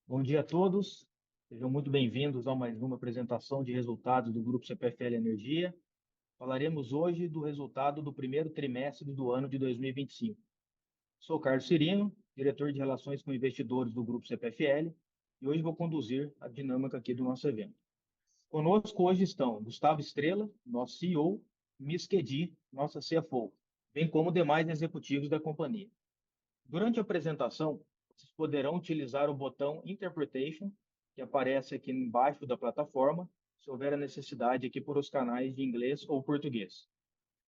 Bom dia a todos, sejam muito bem-vindos a mais uma apresentação de resultados do Grupo CPFL Energia. Falaremos hoje do resultado do primeiro trimestre do ano de 2025. Sou Carlos Cirino, diretor de Relações com Investidores do Grupo CPFL, e hoje vou conduzir a dinâmica aqui do nosso evento. Conosco hoje estão Gustavo Estrella, nosso CEO, Miss Kedi, nossa CFO, bem como demais executivos da companhia. Durante a apresentação, vocês poderão utilizar o botão Interpretation, que aparece aqui embaixo da plataforma, se houver a necessidade aqui por os canais de inglês ou português.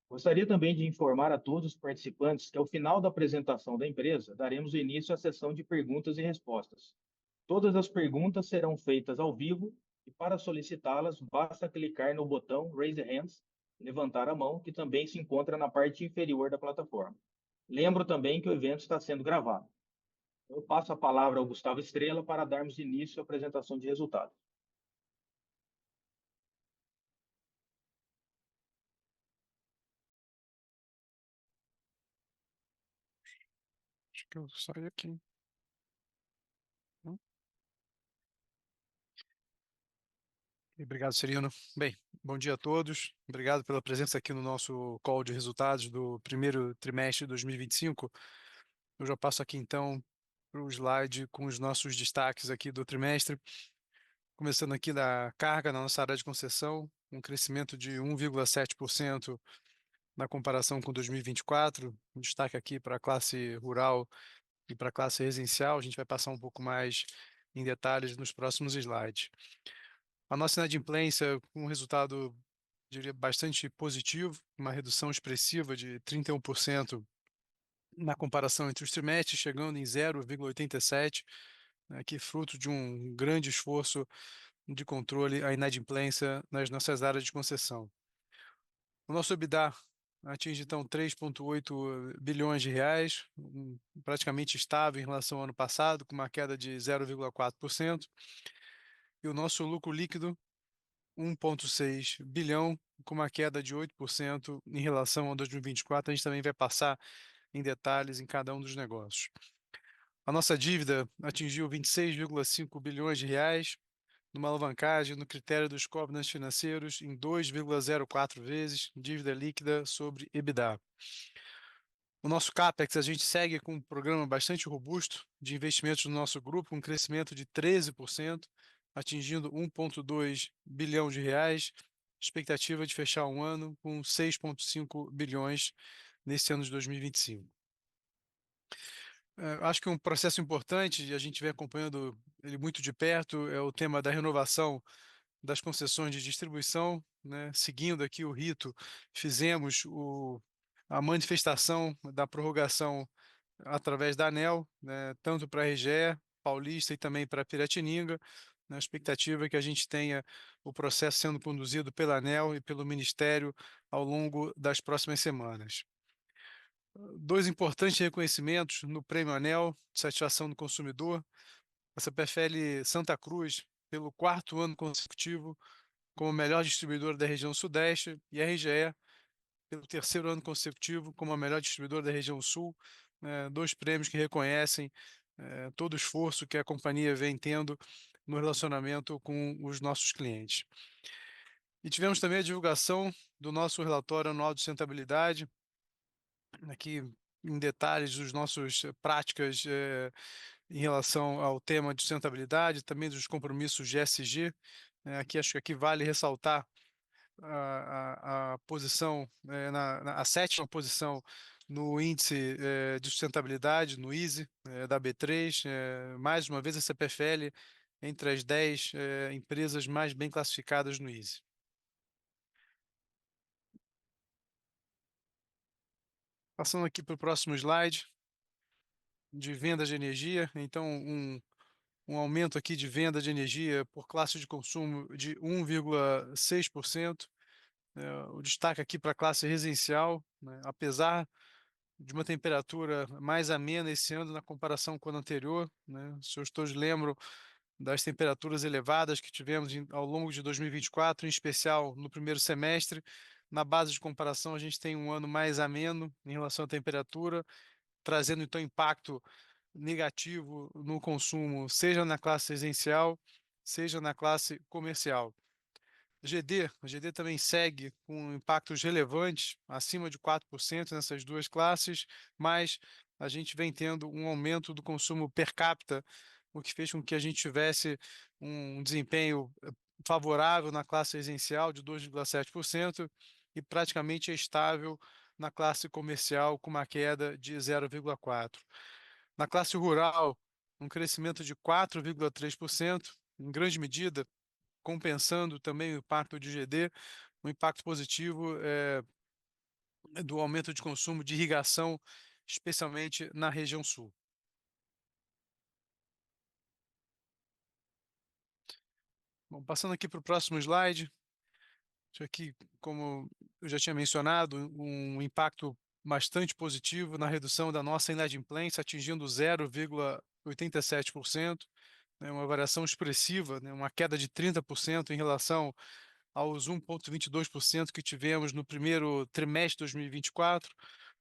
Gostaria também de informar a todos os participantes que, ao final da apresentação da empresa, daremos início à sessão de perguntas e respostas. Todas as perguntas serão feitas ao vivo e, para solicitá-las, basta clicar no botão Raise Hands, levantar a mão, que também se encontra na parte inferior da plataforma. Lembro também que o evento está sendo gravado. Eu passo a palavra ao Gustavo Estrella para darmos início à apresentação de resultados. Acho que eu saí aqui. Obrigado, Cirino. Bem, bom dia a todos. Obrigado pela presença aqui no nosso call de resultados do primeiro trimestre de 2025. Eu já passo aqui, então, para o slide com os nossos destaques aqui do trimestre. Começando aqui da carga na nossa área de concessão, um crescimento de 1,7% na comparação com 2024. Um destaque aqui para a classe rural e para a classe residencial. A gente vai passar um pouco mais em detalhes nos próximos slides. A nossa inadimplência com um resultado, diria, bastante positivo, uma redução expressiva de 31% na comparação entre os trimestres, chegando em 0,87, né, que é fruto de um grande esforço de controle à inadimplência nas nossas áreas de concessão. O nosso EBITDA atinge, então, 3,8 bilhões de reais, praticamente estável em relação ao ano passado, com uma queda de 0,4%. E o nosso lucro líquido, 1,6 bilhão, com uma queda de 8% em relação a 2024. A gente também vai passar em detalhes em cada um dos negócios. A nossa dívida atingiu 26,5 bilhões de reais, numa alavancagem no critério dos covenants financeiros em 2,04 vezes dívida líquida sobre EBITDA. O nosso CAPEX, a gente segue com um programa bastante robusto de investimentos no nosso grupo, com um crescimento de 13%, atingindo 1,2 bilhão de reais, expectativa de fechar um ano com 6,5 bilhões nesse ano de 2025. Acho que um processo importante, e a gente vem acompanhando ele muito de perto, é o tema da renovação das concessões de distribuição, né? Seguindo aqui o rito, fizemos a manifestação da prorrogação através da ANEEL, né? Tanto para a RGE, Paulista e também para Piratininga. A expectativa é que a gente tenha o processo sendo conduzido pela ANEEL e pelo Ministério ao longo das próximas semanas. Dois importantes reconhecimentos no Prêmio ANEEL de Satisfação do Consumidor: a CPFL Santa Cruz, pelo 4º ano consecutivo, como melhor distribuidora da região Sudeste, e a RGE, pelo 3º ano consecutivo, como a melhor distribuidora da região Sul. Dois prêmios que reconhecem todo o esforço que a companhia vem tendo no relacionamento com os nossos clientes. E tivemos também a divulgação do nosso relatório anual de sustentabilidade, aqui em detalhes dos nossos práticas em relação ao tema de sustentabilidade, também dos compromissos de ESG. Aqui acho que aqui vale ressaltar a posição, a 7ª posição no índice de sustentabilidade, no ISE, da B3, mais uma vez a CPFL entre as 10 empresas mais bem classificadas no ISE. Passando aqui para o próximo slide, de vendas de energia. Então, um aumento aqui de venda de energia por classe de consumo de 1,6%. O destaque aqui para a classe residencial, né? Apesar de uma temperatura mais amena esse ano na comparação com o ano anterior, né? Os senhores todos lembram das temperaturas elevadas que tivemos ao longo de 2024, em especial no primeiro semestre. Na base de comparação, a gente tem um ano mais ameno em relação à temperatura, trazendo então impacto negativo no consumo, seja na classe residencial, seja na classe comercial. A GD também segue com impactos relevantes, acima de 4% nessas duas classes, mas a gente vem tendo um aumento do consumo per capita, o que fez com que a gente tivesse um desempenho favorável na classe residencial de 2,7% e praticamente estável na classe comercial, com uma queda de 0,4%. Na classe rural, um crescimento de 4,3%, em grande medida compensando também o impacto de GD, um impacto positivo do aumento de consumo de irrigação, especialmente na região sul. Bom, passando aqui para o próximo slide, isso aqui, como eu já tinha mencionado, um impacto bastante positivo na redução da nossa inadimplência, atingindo 0,87%, né, uma variação expressiva, né, uma queda de 30% em relação aos 1,22% que tivemos no primeiro trimestre de 2024,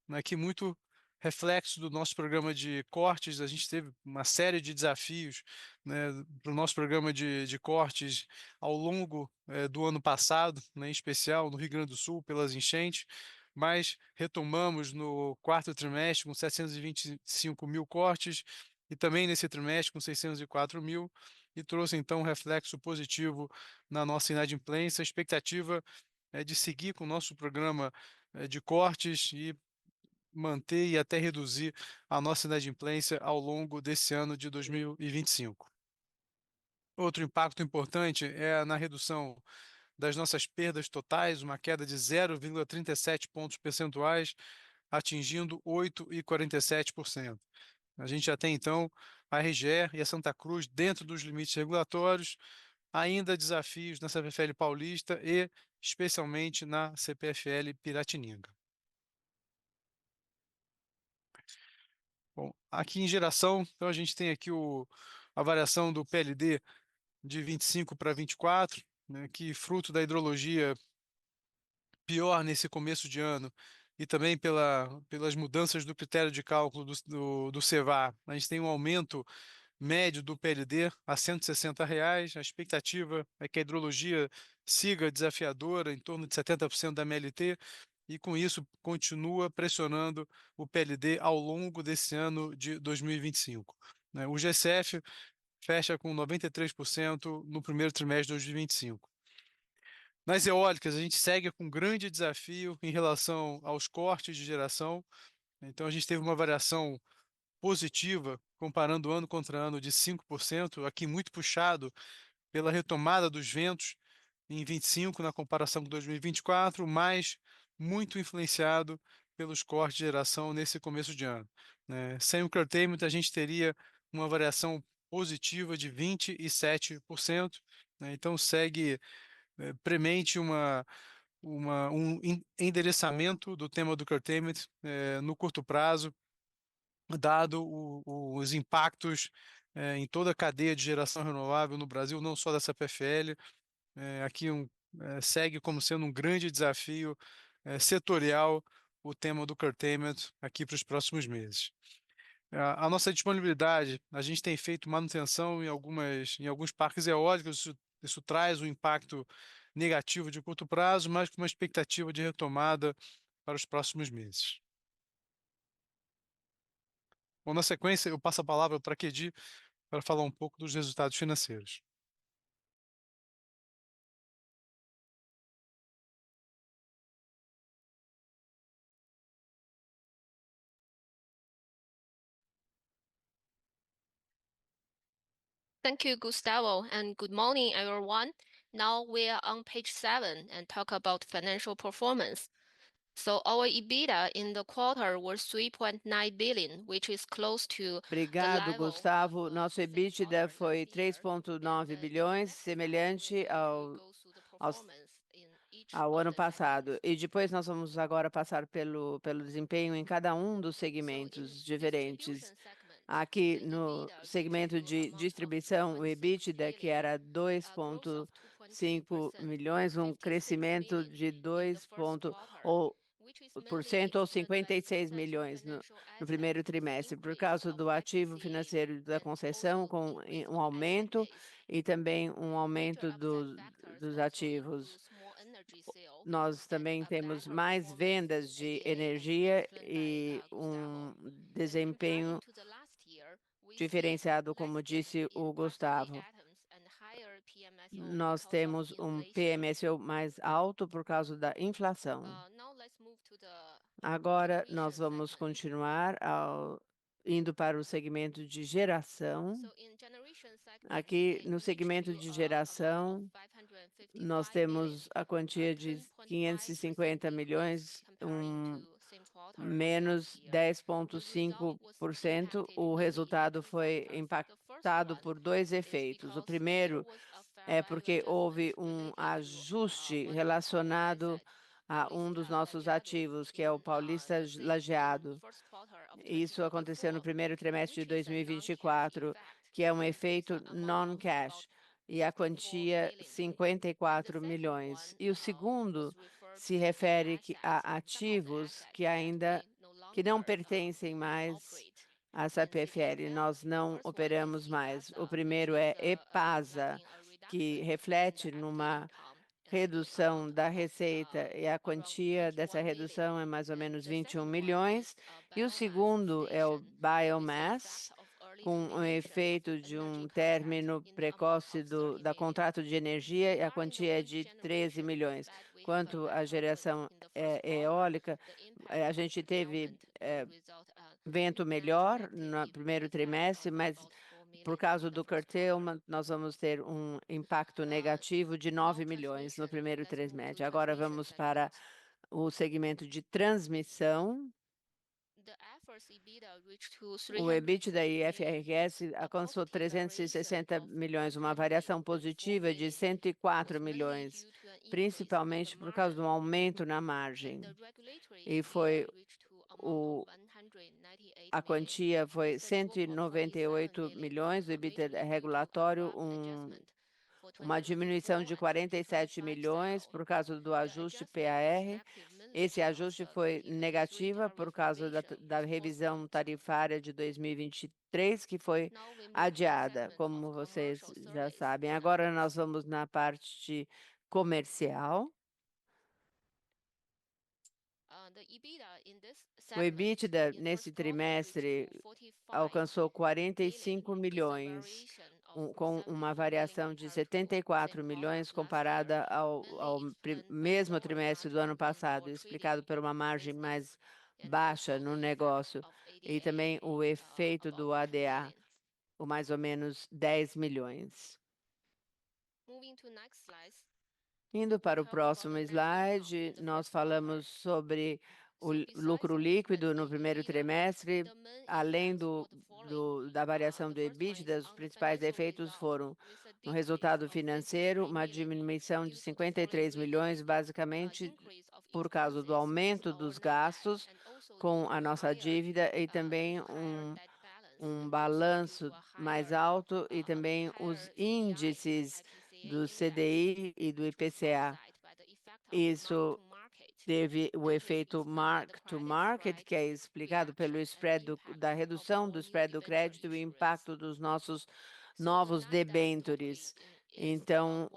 né, que muito reflexo do nosso programa de cortes. A gente teve uma série de desafios, né, para o nosso programa de cortes ao longo do ano passado, né, em especial no Rio Grande do Sul, pelas enchentes, mas retomamos no quarto trimestre com 725 mil cortes e também nesse trimestre com 604 mil, e trouxe então um reflexo positivo na nossa inadimplência. A expectativa é de seguir com o nosso programa de cortes e manter e até reduzir a nossa inadimplência ao longo desse ano de 2025. Outro impacto importante é na redução das nossas perdas totais, uma queda de 0,37 pontos percentuais, atingindo 8,47%. A gente já tem, então, a RGE e a Santa Cruz dentro dos limites regulatórios, ainda desafios na CPFL Paulista e, especialmente, na CPFL Piratininga. Bom, aqui em geração, então a gente tem aqui a variação do PLD de 25 para 24, né, que fruto da hidrologia pior nesse começo de ano e também pelas mudanças do critério de cálculo do CEVA, a gente tem um aumento médio do PLD a R$ 160. A expectativa é que a hidrologia siga desafiadora, em torno de 70% da MLT, e com isso continua pressionando o PLD ao longo desse ano de 2025. Né? O GCF fecha com 93% no primeiro trimestre de 2025. Nas eólicas, a gente segue com um grande desafio em relação aos cortes de geração. Então, a gente teve uma variação positiva, comparando ano contra ano, de 5%, aqui muito puxado pela retomada dos ventos em 25 na comparação com 2024, mas muito influenciado pelos cortes de geração nesse começo de ano, né? Sem o curtailment, a gente teria uma variação positiva de 27%, né? Então segue premente um endereçamento do tema do curtailment no curto prazo, dado os impactos em toda a cadeia de geração renovável no Brasil, não só dessa PFL. Aqui segue como sendo um grande desafio setorial o tema do curtailment aqui para os próximos meses. A nossa disponibilidade, a gente tem feito manutenção em alguns parques eólicos, isso traz um impacto negativo de curto prazo, mas com uma expectativa de retomada para os próximos meses. Bom, na sequência, eu passo a palavra para a Kedi para falar um pouco dos resultados financeiros. Thank you, Gustavo, and good morning, everyone. Now we are on page 7 and talk about financial performance. So our EBITDA in the quarter was 3.9 billion, which is close to Obrigado, Gustavo. Nosso EBITDA foi 3,9 bilhões, semelhante ao ano passado. E depois nós vamos agora passar pelo desempenho em cada um dos segmentos diferentes. Aqui no segmento de distribuição, o EBITDA, que era 2,5 milhões, um crescimento de ou 56 milhões no primeiro trimestre, por causa do ativo financeiro da concessão, com um aumento e também um aumento dos ativos. Nós também temos mais vendas de energia e um desempenho diferenciado, como disse o Gustavo. Nós temos um PMSO mais alto por causa da inflação. Agora, nós vamos continuar indo para o segmento de geração. Aqui, no segmento de geração, nós temos a quantia de 550 milhões, menos 10,5%. O resultado foi impactado por dois efeitos. O primeiro é porque houve um ajuste relacionado a um dos nossos ativos, que é o Paulista Lajeado. Isso aconteceu no primeiro trimestre de 2024, que é um efeito non-cash, e a quantia 54 milhões. E o segundo se refere a ativos que não pertencem mais à CPFL. Nós não operamos mais. O primeiro é EPASA, que reflete numa redução da receita, e a quantia dessa redução é mais ou menos 21 milhões. E o segundo é o Biomass, com o efeito de um término precoce da contrato de energia, e a quantia é de 13 milhões. Quanto à geração eólica, a gente teve vento melhor no primeiro trimestre, mas por causa do curtailment, nós vamos ter um impacto negativo de 9 milhões no primeiro trimestre. Agora vamos para o segmento de transmissão. O EBITDA da IFRS alcançou 360 milhões, uma variação positiva de 104 milhões, principalmente por causa do aumento na margem. E a quantia foi 198 milhões, o EBITDA regulatório, uma diminuição de 47 milhões por causa do ajuste PAR. Esse ajuste foi negativa por causa da revisão tarifária de 2023, que foi adiada, como vocês já sabem. Agora nós vamos na parte comercial. O EBITDA nesse trimestre alcançou 45 milhões, com uma variação de 74 milhões comparada ao mesmo trimestre do ano passado, explicado por uma margem mais baixa no negócio e também o efeito do ADA, o mais ou menos 10 milhões. Indo para o próximo slide, nós falamos sobre o lucro líquido no primeiro trimestre. Além da variação do EBITDA, os principais efeitos foram no resultado financeiro, uma diminuição de 53 milhões, basicamente por causa do aumento dos gastos com a nossa dívida e também um balanço mais alto e também os índices do CDI e do IPCA. Isso teve o efeito mark-to-market, que é explicado pelo spread da redução do spread do crédito e o impacto dos nossos novos debêntures. Então,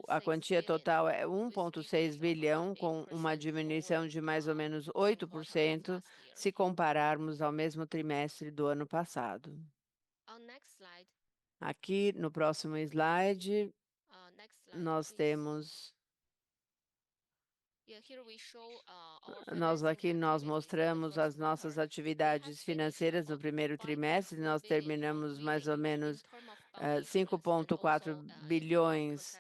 a quantia total é 1,6 bilhão, com uma diminuição de mais ou menos 8%, se compararmos ao mesmo trimestre do ano passado. Aqui, no próximo slide, nós temos... Nós mostramos as nossas atividades financeiras no primeiro trimestre. Nós terminamos mais ou menos 5,4 bilhões,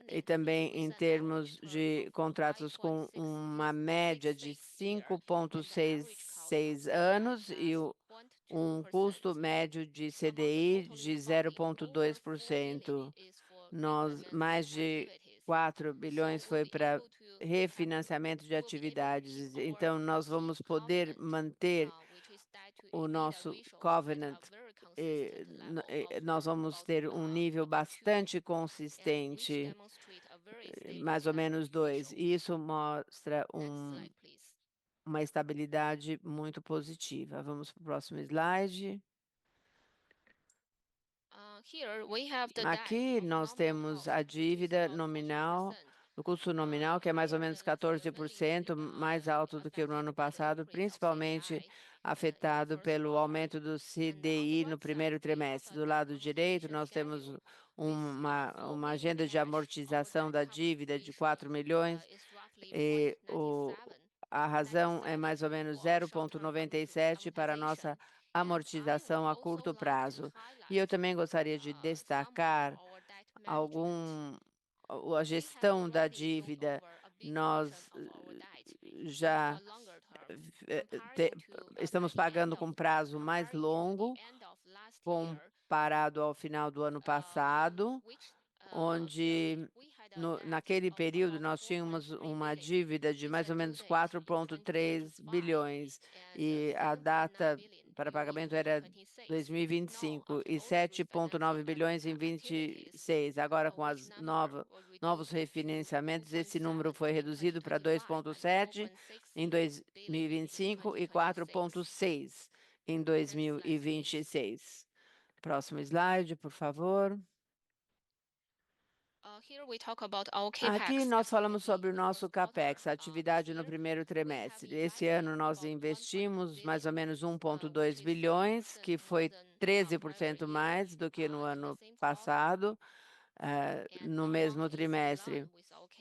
e também em termos de contratos com uma média de 5,66 anos e um custo médio de CDI de 0,2%. Mais de 4 bilhões foi para refinanciamento de atividades. Então, nós vamos poder manter o nosso covenant. Nós vamos ter um nível bastante consistente, mais ou menos 2. E isso mostra uma estabilidade muito positiva. Vamos para o próximo slide. Aqui nós temos a dívida nominal, o custo nominal, que é mais ou menos 14%, mais alto do que no ano passado, principalmente afetado pelo aumento do CDI no primeiro trimestre. Do lado direito, nós temos uma agenda de amortização da dívida de 4 milhões, e a razão é mais ou menos 0,97 para a nossa amortização a curto prazo. E eu também gostaria de destacar a gestão da dívida. Nós já estamos pagando com prazo mais longo, comparado ao final do ano passado, onde naquele período nós tínhamos uma dívida de mais ou menos 4,3 bilhões e a data para pagamento era 2025 e 7,9 bilhões em 26. Agora, com as novos refinanciamentos, esse número foi reduzido para 2,7 em 2025 e 4,6 em 2026. Próximo slide, por favor. Aqui nós falamos sobre o nosso CAPEX, a atividade no primeiro trimestre. Esse ano nós investimos mais ou menos 1,2 bilhões, que foi 13% mais do que no ano passado, no mesmo trimestre.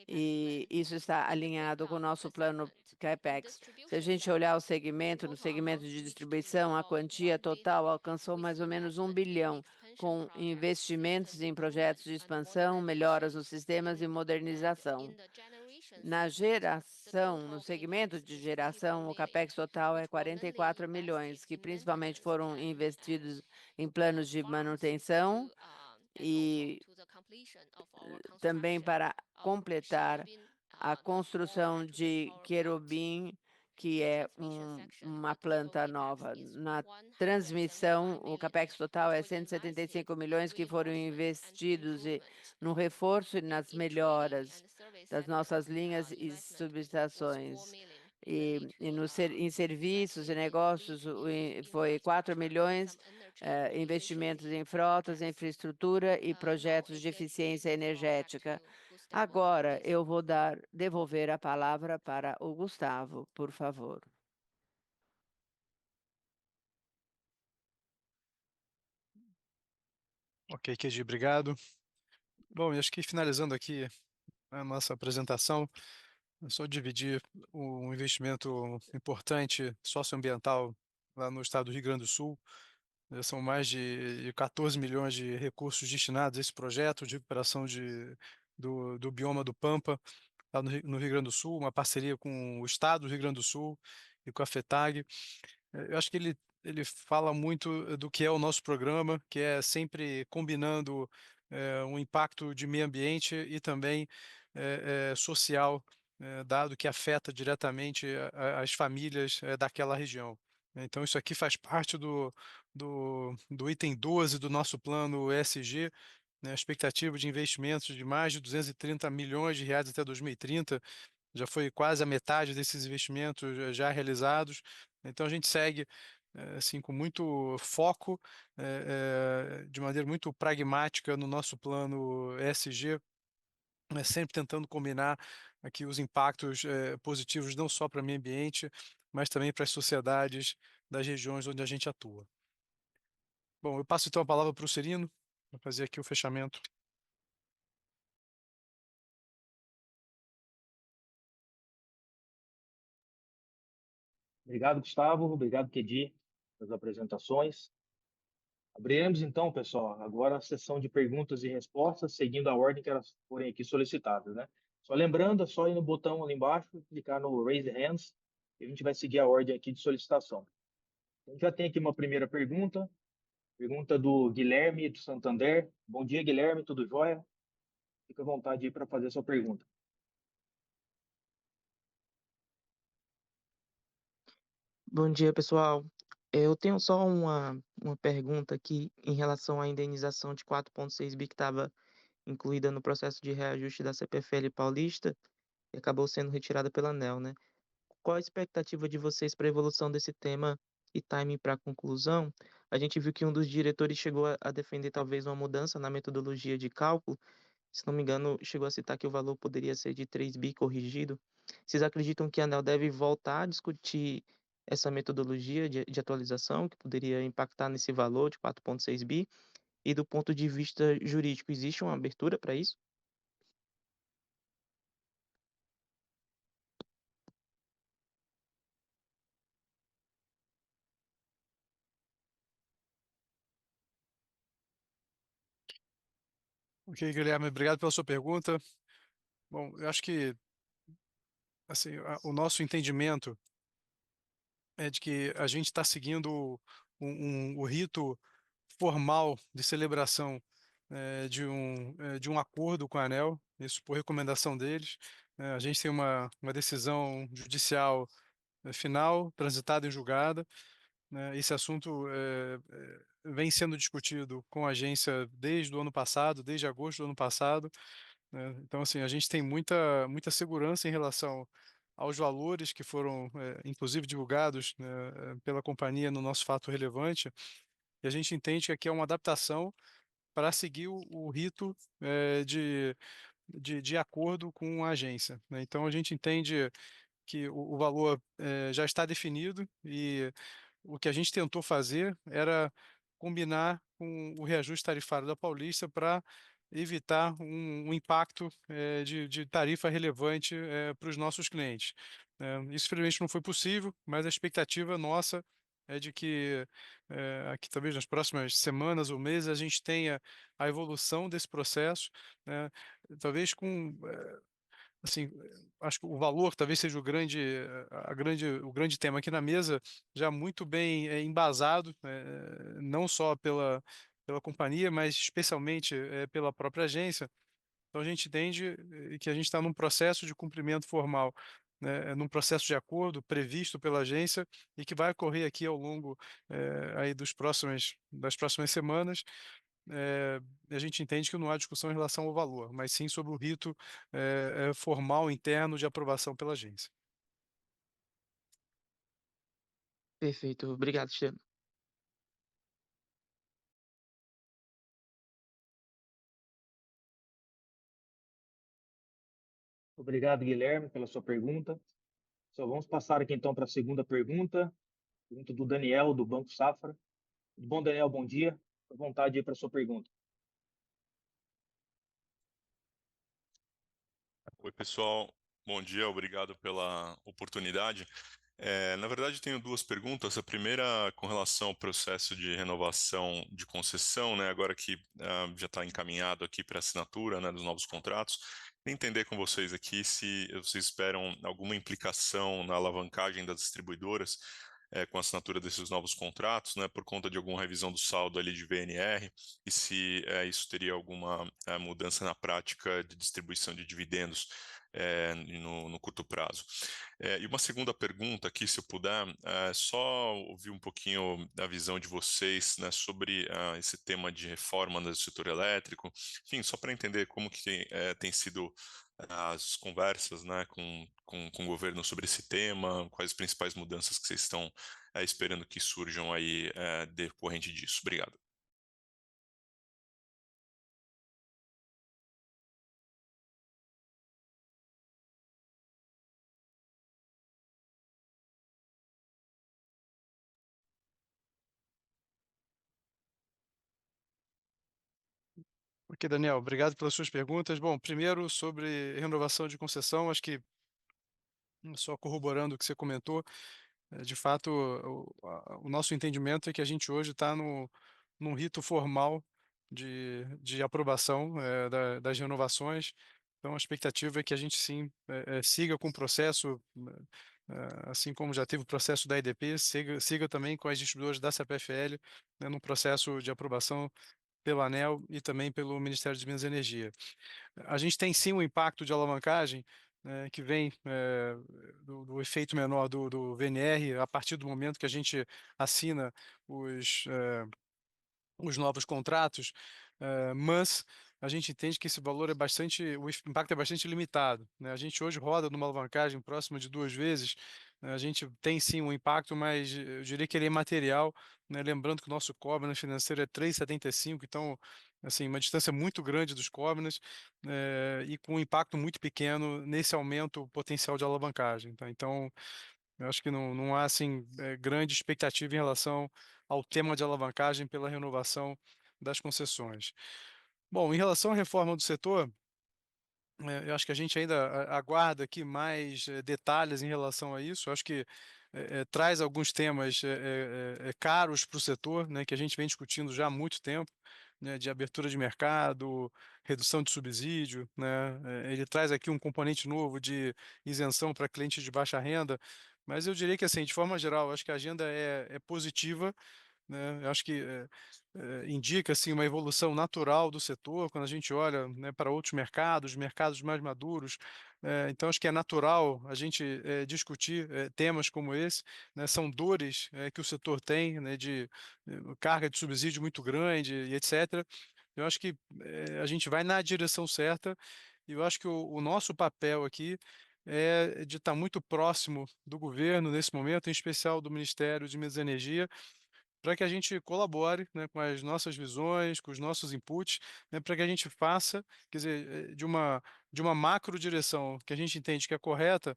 E isso está alinhado com o nosso plano CAPEX. Se a gente olhar o segmento, no segmento de distribuição, a quantia total alcançou mais ou menos 1 bilhão, com investimentos em projetos de expansão, melhoras nos sistemas e modernização. Na geração, no segmento de geração, o CAPEX total é 44 milhões, que principalmente foram investidos em planos de manutenção e também para completar a construção de Querubim, que é uma planta nova. Na transmissão, o CAPEX total é 175 milhões que foram investidos no reforço e nas melhoras das nossas linhas e subestações. Em serviços e negócios foi 4 milhões, investimentos em frotas, infraestrutura e projetos de eficiência energética. Agora eu vou devolver a palavra para o Gustavo, por favor. Ok, Kedi, obrigado. Bom, e acho que finalizando aqui a nossa apresentação, é só dividir um investimento importante socioambiental lá no estado do Rio Grande do Sul. São mais de 14 milhões de recursos destinados a esse projeto de recuperação do bioma do Pampa, lá no Rio Grande do Sul, uma parceria com o estado do Rio Grande do Sul e com a FETAG. Eu acho que ele fala muito do que é o nosso programa, que é sempre combinando um impacto de meio ambiente e também social, dado que afeta diretamente as famílias daquela região. Então, isso aqui faz parte do item 12 do nosso plano ESG, né, a expectativa de investimentos de mais de 230 milhões de reais até 2030, já foi quase a metade desses investimentos já realizados. Então, a gente segue assim, com muito foco, de maneira muito pragmática no nosso plano ESG, sempre tentando combinar aqui os impactos positivos não só para o meio ambiente, mas também para as sociedades das regiões onde a gente atua. Bom, eu passo então a palavra para o Serino, para fazer aqui o fechamento. Obrigado, Gustavo. Obrigado, Kedi, pelas apresentações. Abriremos então, pessoal, agora a sessão de perguntas e respostas, seguindo a ordem que elas forem aqui solicitadas, né? Só lembrando, é só ir no botão ali embaixo, clicar no Raise Hands, e a gente vai seguir a ordem aqui de solicitação. A gente já tem aqui uma primeira pergunta do Guilherme, do Santander. Bom dia, Guilherme, tudo jóia? Fica à vontade aí para fazer a sua pergunta. Bom dia, pessoal. Eu tenho só uma pergunta aqui em relação à indenização de 4,6 bi que estava incluída no processo de reajuste da CPFL Paulista e acabou sendo retirada pela ANEEL, né? qual a expectativa de vocês para a evolução desse tema e timing para a conclusão? A gente viu que um dos diretores chegou a defender talvez uma mudança na metodologia de cálculo. Se não me engano, chegou a citar que o valor poderia ser de 3 bi corrigido. Vocês acreditam que a ANEEL deve voltar a discutir essa metodologia de atualização, que poderia impactar nesse valor de 4,6 bi? E do ponto de vista jurídico, existe uma abertura para isso? Ok, Guilherme, obrigado pela sua pergunta. Bom, eu acho que assim, o nosso entendimento é de que a gente está seguindo o rito formal de celebração de um acordo com a ANEEL, isso por recomendação deles. A gente tem uma decisão judicial final, transitada em julgada. Esse assunto vem sendo discutido com a agência desde o ano passado, desde agosto do ano passado. Então, assim, a gente tem muita segurança em relação aos valores que foram, inclusive, divulgados, né, pela companhia no nosso fato relevante, e a gente entende que aqui é uma adaptação para seguir o rito de acordo com a agência, né? Então, a gente entende que o valor já está definido e o que a gente tentou fazer era combinar com o reajuste tarifário da Paulista para evitar um impacto de tarifa relevante para os nossos clientes. Isso, infelizmente, não foi possível, mas a expectativa nossa é de que aqui talvez nas próximas semanas ou meses a gente tenha a evolução desse processo, né, talvez com assim, acho que o valor talvez seja o grande tema aqui na mesa, já muito bem embasado, não só pela companhia, mas especialmente pela própria agência. Então a gente entende que a gente está num processo de cumprimento formal, né, num processo de acordo previsto pela agência e que vai ocorrer aqui ao longo aí das próximas semanas. A gente entende que não há discussão em relação ao valor, mas sim sobre o rito formal interno de aprovação pela agência. Perfeito. Obrigado, Cristiano. Obrigado, Guilherme, pela sua pergunta. Só vamos passar aqui então para a segunda pergunta. Pergunta do Daniel, do Banco Safra. Bom, Daniel, bom dia. Fique à vontade aí para a sua pergunta. Oi, pessoal. Bom dia, obrigado pela oportunidade. Na verdade, tenho duas perguntas. A primeira com relação ao processo de renovação de concessão, né, agora que já está encaminhado aqui para assinatura, né, dos novos contratos. Entender com vocês aqui se vocês esperam alguma implicação na alavancagem das distribuidoras com a assinatura desses novos contratos, né, por conta de alguma revisão do saldo ali de VNR, e se isso teria alguma mudança na prática de distribuição de dividendos no curto prazo. E uma segunda pergunta aqui, se eu puder, só ouvir um pouquinho da visão de vocês, né, sobre esse tema de reforma do setor elétrico, enfim, só para entender como que tem sido as conversas, né, com o governo sobre esse tema, quais as principais mudanças que vocês estão esperando que surjam aí decorrente disso. Obrigado. Ok, Daniel, obrigado pelas suas perguntas. Bom, primeiro sobre renovação de concessão, acho que só corroborando o que você comentou, de fato, o nosso entendimento é que a gente hoje está num rito formal de aprovação das renovações. Então, a expectativa é que a gente sim siga com o processo, assim como já teve o processo da EDP, siga também com as distribuidoras da CPFL, né, no processo de aprovação pela ANEEL e também pelo Ministério de Minas e Energia. A gente tem sim um impacto de alavancagem que vem do efeito menor do VNR a partir do momento que a gente assina os novos contratos, mas a gente entende que esse valor é bastante, o impacto é bastante limitado, né? A gente hoje roda numa alavancagem próxima de 2 vezes, né? A gente tem sim um impacto, mas eu diria que ele é imaterial, né? Lembrando que o nosso covenant financeiro é 3,75, então, assim, uma distância muito grande dos covenants, e com um impacto muito pequeno nesse aumento potencial de alavancagem, tá? Então, eu acho que não há, assim, grande expectativa em relação ao tema de alavancagem pela renovação das concessões. Bom, em relação à reforma do setor, eu acho que a gente ainda aguarda aqui mais detalhes em relação a isso. Eu acho que traz alguns temas caros para o setor, né, que a gente vem discutindo já há muito tempo, né, de abertura de mercado, redução de subsídio, né, ele traz aqui um componente novo de isenção para clientes de baixa renda, mas eu diria que, assim, de forma geral, eu acho que a agenda é positiva, né? Eu acho que indica assim uma evolução natural do setor quando a gente olha, né, para outros mercados, mercados mais maduros. Então acho que é natural a gente discutir temas como esse, né? São dores que o setor tem, né, de carga de subsídio muito grande e etc. Eu acho que a gente vai na direção certa e eu acho que o nosso papel aqui é de estar muito próximo do governo nesse momento, em especial do Ministério de Minas e Energia, para que a gente colabore, né, com as nossas visões, com os nossos inputs, né, para que a gente faça, quer dizer, de uma macro direção que a gente entende que é correta,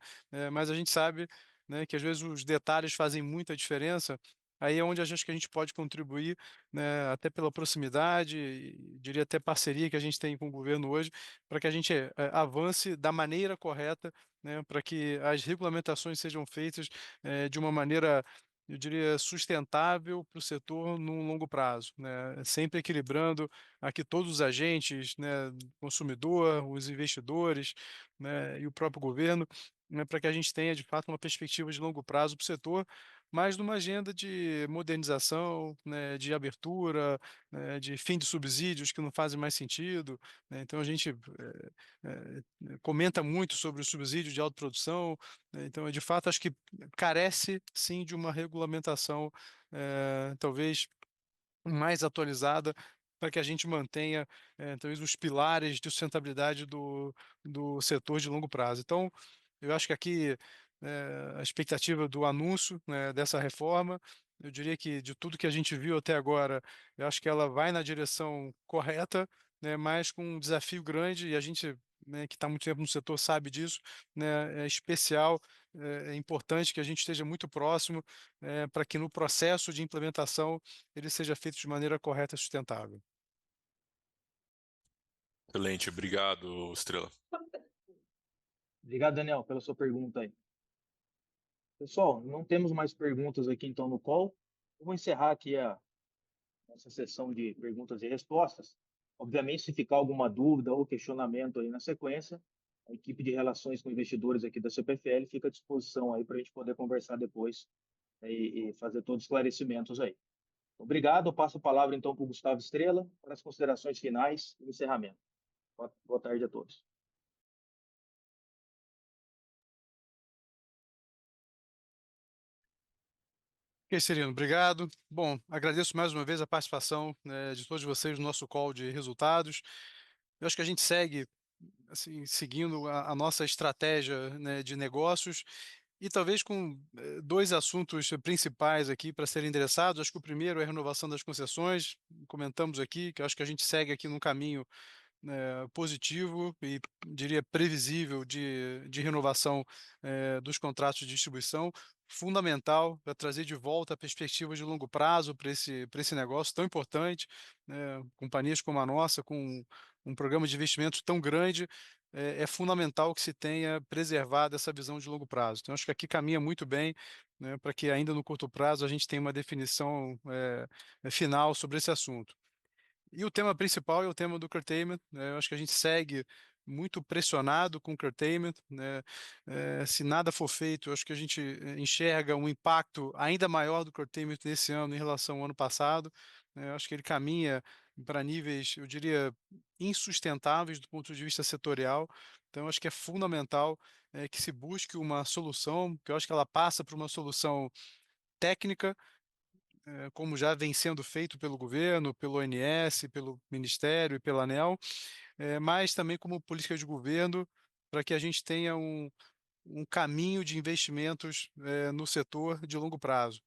mas a gente sabe, né, que às vezes os detalhes fazem muita diferença. Aí é onde acho que a gente pode contribuir, né, até pela proximidade, e diria até parceria que a gente tem com o governo hoje, para que a gente avance da maneira correta, né, para que as regulamentações sejam feitas de uma maneira, eu diria, sustentável para o setor num longo prazo, né? Sempre equilibrando aqui todos os agentes, né, consumidor, os investidores, né, e o próprio governo, né, para que a gente tenha de fato uma perspectiva de longo prazo para o setor, mas numa agenda de modernização, né, de abertura, né, de fim de subsídios que não fazem mais sentido, né? Então a gente comenta muito sobre o subsídio de autoprodução, né? Então, de fato, acho que carece sim de uma regulamentação talvez mais atualizada para que a gente mantenha talvez os pilares de sustentabilidade do setor de longo prazo. Então, eu acho que aqui a expectativa do anúncio, né, dessa reforma, eu diria que de tudo que a gente viu até agora, eu acho que ela vai na direção correta, né, mas com um desafio grande, e a gente, né, que está muito tempo no setor sabe disso, né, é especial, é importante que a gente esteja muito próximo, para que no processo de implementação ele seja feito de maneira correta e sustentável. Excelente, obrigado, Estrela. Obrigado, Daniel, pela sua pergunta aí. Pessoal, não temos mais perguntas aqui então no call. Eu vou encerrar aqui a nossa sessão de perguntas e respostas. Obviamente, se ficar alguma dúvida ou questionamento aí na sequência, a equipe de relações com investidores aqui da CPFL fica à disposição aí para a gente poder conversar depois, né, e fazer todos os esclarecimentos aí. Obrigado. Eu passo a palavra então para o Gustavo Estrela para as considerações finais e encerramento. Boa tarde a todos. Ok, Serino, obrigado. Bom, agradeço mais uma vez a participação, né, de todos vocês no nosso call de resultados. Eu acho que a gente segue assim, seguindo a nossa estratégia, né, de negócios e talvez com dois assuntos principais aqui para serem endereçados. Acho que o primeiro é a renovação das concessões. Comentamos aqui que eu acho que a gente segue aqui num caminho positivo e diria previsível de renovação dos contratos de distribuição, fundamental para trazer de volta a perspectiva de longo prazo para esse negócio tão importante, né? Companhias como a nossa, com um programa de investimentos tão grande, é fundamental que se tenha preservado essa visão de longo prazo. Então, acho que aqui caminha muito bem, né, para que ainda no curto prazo a gente tenha uma definição final sobre esse assunto. E o tema principal é o tema do curtailment, né? Eu acho que a gente segue muito pressionado com o curtailment, né? Se nada for feito, eu acho que a gente enxerga um impacto ainda maior do curtailment nesse ano em relação ao ano passado, né? Eu acho que ele caminha para níveis, eu diria, insustentáveis do ponto de vista setorial. Então, eu acho que é fundamental que se busque uma solução, que eu acho que ela passa por uma solução técnica, como já vem sendo feito pelo governo, pelo ONS, pelo Ministério e pela ANEEL, mas também como política de governo, para que a gente tenha um caminho de investimentos no setor de longo prazo.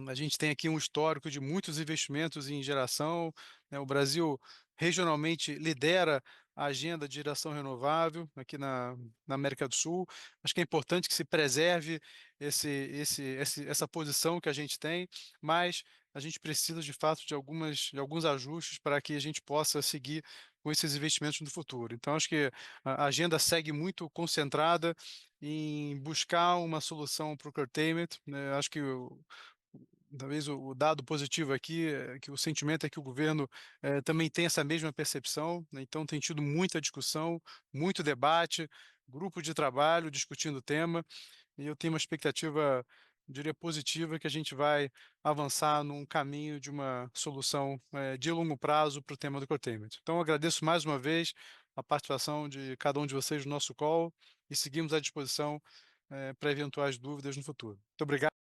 A gente tem aqui um histórico de muitos investimentos em geração, né? O Brasil regionalmente lidera a agenda de geração renovável aqui na América do Sul. Acho que é importante que se preserve essa posição que a gente tem, mas a gente precisa de fato de alguns ajustes para que a gente possa seguir com esses investimentos no futuro. Então, acho que a agenda segue muito concentrada em buscar uma solução para o curtailment, né? Acho que talvez o dado positivo aqui é que o sentimento é que o governo também tem essa mesma percepção, né? Então tem tido muita discussão, muito debate, grupo de trabalho discutindo o tema, e eu tenho uma expectativa, eu diria, positiva, que a gente vai avançar num caminho de uma solução de longo prazo para o tema do curtailment. Então eu agradeço mais uma vez a participação de cada um de vocês no nosso call e seguimos à disposição para eventuais dúvidas no futuro. Muito obrigado.